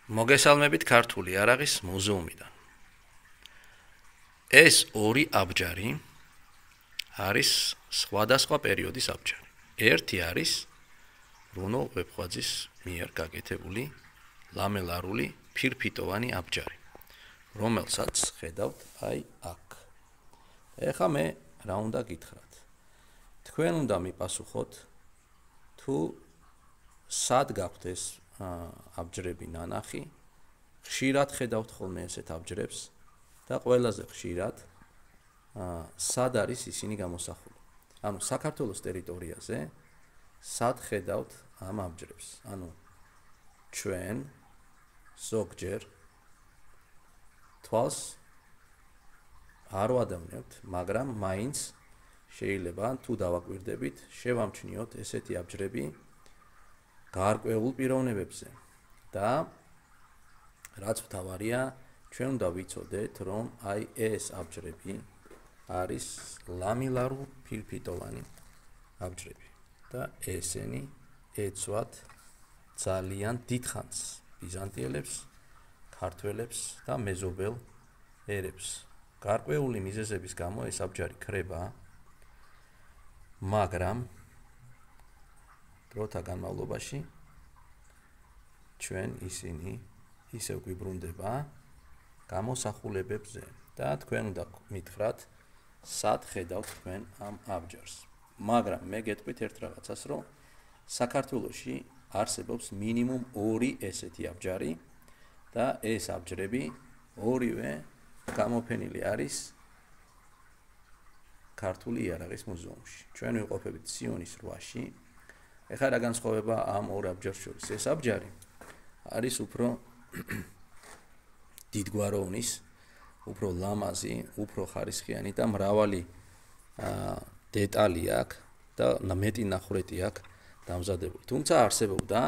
მოგესალმებით ქართული არაღის მუზეუმიდან. ეს ორი აბჯარი არის სხვადასხვა პერიოდის აბჯარი. ერთი არის რუნო ვეფხვაძის მიერ გაკეთებული ლამელარული ფირფიტოვანი აბჯარი, რომელსაც ხედავთ აი აქ. ეხლა მე რა უნდა გითხრათ? თქვენ უნდა მიპასუხოთ თუ სად გაქვთ ეს აბჯრები ნანახი, ხშირად ხედავთ ხოლმე ესეთ აბჯრებს და ყველაზე ხშირად სად არის ისინი გამოსახული. ანუ საქართველოს ტერიტორიაზე სად ხედავთ ამ აბჯრებს? ანუ ჩვენ ზოგჯერ თვალს არ ვადევნებთ, მაგრამ მაინც შეიძლება თუ დავაკვირდებით, შევამჩნიოთ ესეთი აბჯრები გარკვეულ პიროვნებებზე და რაც მთავარია, ჩვენ უნდა ვიცოდეთ, რომ აი ეს აბჯრები არის ლამელარული ფირფიტოვანი აბჯრები და ესენი ეცვათ ძალიან დიდხანს ბიზანტიელებს, ქართველებს და მეზობელ ერებს. გარკვეული მიზეზების გამო ეს აბჯარი ქრება, მაგრამ დროთა განმავლობაში ჩვენ ისინი ისევ გვიბრუნდება გამოსახულებებზე და თქვენ უნდა მითხრათ, სად ხედავთ თქვენ ამ აბჯარს. მაგრამ მე გეტყვით ერთ რაღაცას, რომ საქართველოში არსებობს მინიმუმ 2 ესეთი აბჯარი და ეს აბჯრები ორივე გამოფენილი არის ქართული იარაღის მუზეუმში. ჩვენ ვიყოფებით სიონის 8-ში. ეხლა რა განსხვავება ამ ორ აბჯარს შორის? ეს აბჯარი არის უფრო დიდგვაროვნის, უფრო ლამაზი, უფრო ხარისხიანი და მრავალი დეტალი აქვს და მეტი ნახრეთი აქვს დამზადებული. თუმცა არსებობდა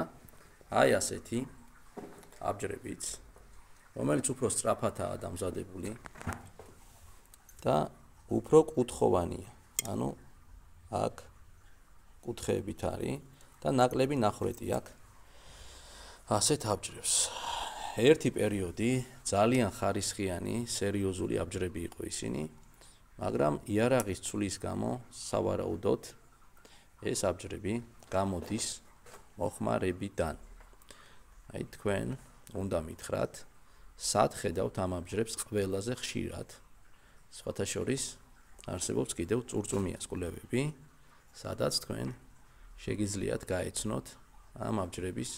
აი ასეთი აბჯრებიც, რომელიც უფრო სწრაფადაა დამზადებული და უფრო კუთხოვანია. ანუ აქ კუთხეებით არის და ნაკლები ნახრეთი აქვს ასეთ აბჯრებს. ერთი პერიოდი ძალიან ხარისხიანი, სერიოზული აბჯრები იყო ისინი, მაგრამ იარაღის ცვლის გამო სავარაუდოდ ეს აბჯრები გამოდის მოხმარებიდან. აი თქვენ უნდა მითხრათ, სად ხედავთ ამ აბჯრებს ყველაზე ხშირად. სხვათა შორის არსებობს კიდევ წურწუმიას კვლევები, სადაც თქვენ შეგიძლიათ გაეცნოთ ამ აბჯრების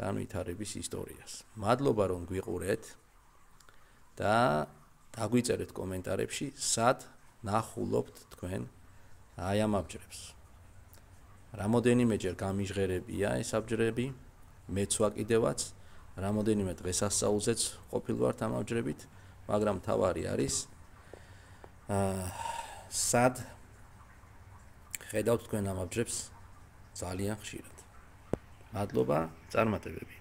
განვითარების ისტორიას. მადლობა რომ გვიყურეთ და დაგვიწერეთ კომენტარებში, სად ნახულობთ თქვენ აი ამ აბჯრებს. რამოდენიმეჯერ გამიჟღერებია ეს აბჯრები, მეც ვაკიდევაც, რამოდენიმე დღესასწაულზეც ყოფილვართ ამ აბჯრებით, მაგრამ თავარი არის სად ხედავთ თქვენ ამ აბჯრებს ძალიან ხშირად. მადლობა, წარმატებები.